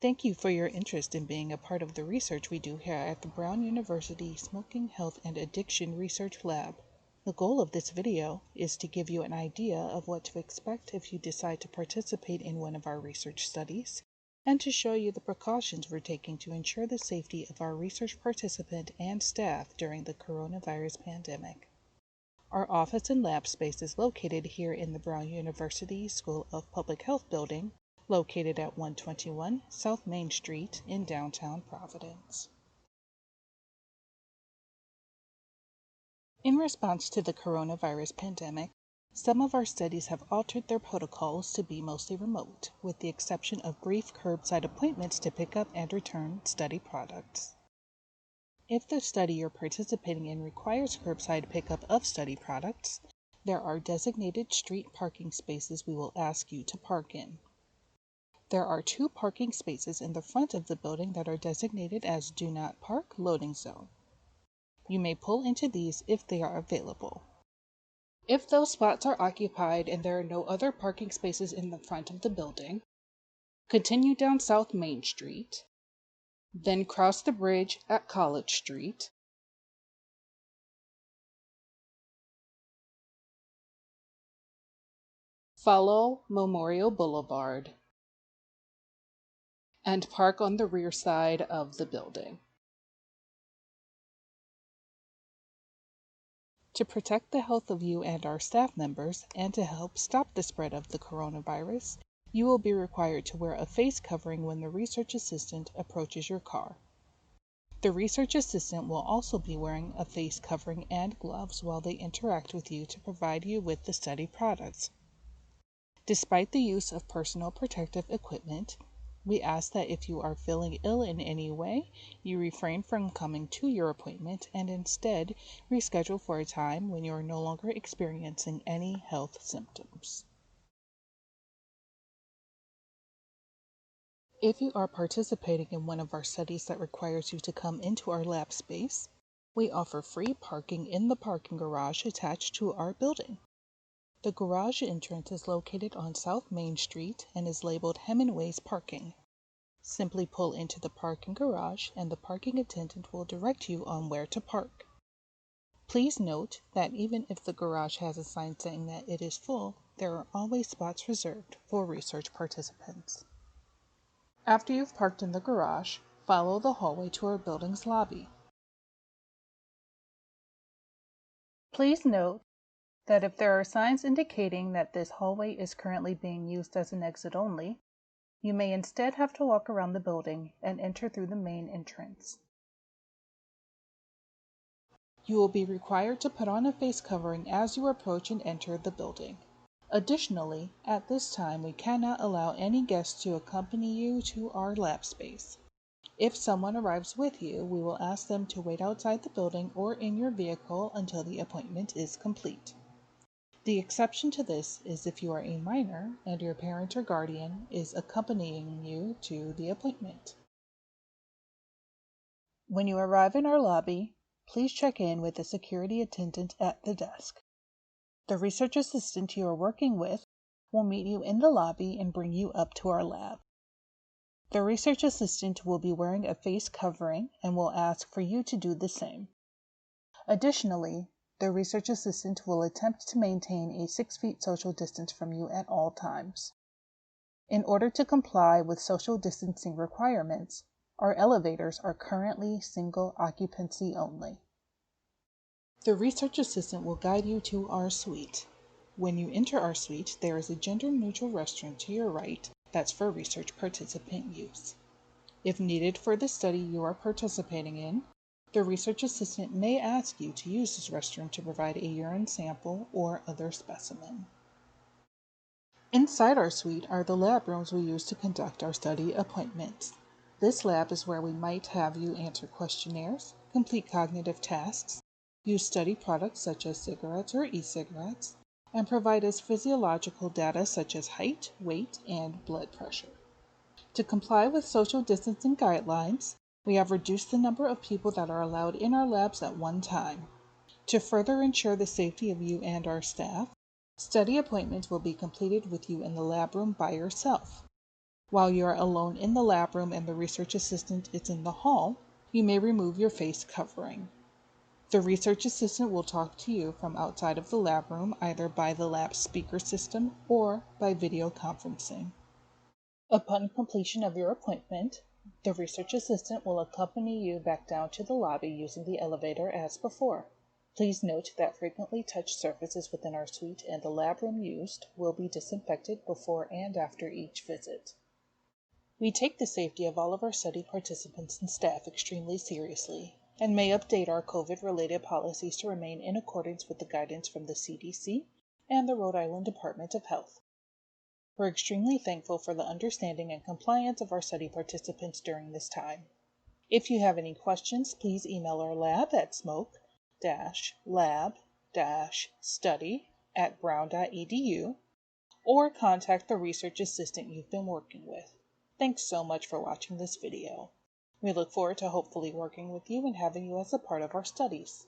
Thank you for your interest in being a part of the research we do here at the Brown University Smoking Health and Addiction Research Lab. The goal of this video is to give you an idea of what to expect if you decide to participate in one of our research studies, and to show you the precautions we're taking to ensure the safety of our research participant and staff during the coronavirus pandemic. Our office and lab space is located here in the Brown University School of Public Health building, located at 121 South Main Street in downtown Providence. In response to the coronavirus pandemic, some of our studies have altered their protocols to be mostly remote, with the exception of brief curbside appointments to pick up and return study products. If the study you're participating in requires curbside pickup of study products, there are designated street parking spaces we will ask you to park in. There are 2 parking spaces in the front of the building that are designated as Do Not Park Loading Zone. You may pull into these if they are available. If those spots are occupied and there are no other parking spaces in the front of the building, continue down South Main Street, then cross the bridge at College Street, follow Memorial Boulevard, and park on the rear side of the building. To protect the health of you and our staff members, and to help stop the spread of the coronavirus, you will be required to wear a face covering when the research assistant approaches your car. The research assistant will also be wearing a face covering and gloves while they interact with you to provide you with the study products. Despite the use of personal protective equipment, we ask that if you are feeling ill in any way, you refrain from coming to your appointment and instead reschedule for a time when you are no longer experiencing any health symptoms. If you are participating in one of our studies that requires you to come into our lab space, we offer free parking in the parking garage attached to our building. The garage entrance is located on South Main Street and is labeled Hemingway's Parking. Simply pull into the parking garage and the parking attendant will direct you on where to park. Please note that even if the garage has a sign saying that it is full, there are always spots reserved for research participants. After you've parked in the garage, follow the hallway to our building's lobby. Please note that if there are signs indicating that this hallway is currently being used as an exit only, you may instead have to walk around the building and enter through the main entrance. You will be required to put on a face covering as you approach and enter the building. Additionally, at this time we cannot allow any guests to accompany you to our lab space. If someone arrives with you, we will ask them to wait outside the building or in your vehicle until the appointment is complete. The exception to this is if you are a minor and your parent or guardian is accompanying you to the appointment. When you arrive in our lobby, please check in with the security attendant at the desk. The research assistant you are working with will meet you in the lobby and bring you up to our lab. The research assistant will be wearing a face covering and will ask for you to do the same. Additionally, the research assistant will attempt to maintain a 6 feet social distance from you at all times. In order to comply with social distancing requirements, our elevators are currently single occupancy only. The research assistant will guide you to our suite. When you enter our suite, there is a gender-neutral restroom to your right that's for research participant use. If needed for the study you are participating in, the research assistant may ask you to use this restroom to provide a urine sample or other specimen. Inside our suite are the lab rooms we use to conduct our study appointments. This lab is where we might have you answer questionnaires, complete cognitive tasks, use study products such as cigarettes or e-cigarettes, and provide us physiological data such as height, weight, and blood pressure. To comply with social distancing guidelines, we have reduced the number of people that are allowed in our labs at one time. To further ensure the safety of you and our staff, study appointments will be completed with you in the lab room by yourself. While you are alone in the lab room and the research assistant is in the hall, you may remove your face covering. The research assistant will talk to you from outside of the lab room, either by the lab speaker system or by video conferencing. Upon completion of your appointment, the research assistant will accompany you back down to the lobby using the elevator as before. Please note that frequently touched surfaces within our suite and the lab room used will be disinfected before and after each visit. We take the safety of all of our study participants and staff extremely seriously and may update our COVID-related policies to remain in accordance with the guidance from the CDC and the Rhode Island Department of Health. We're extremely thankful for the understanding and compliance of our study participants during this time. If you have any questions, please email our lab at smoke-lab-study@brown.edu or contact the research assistant you've been working with. Thanks so much for watching this video. We look forward to hopefully working with you and having you as a part of our studies.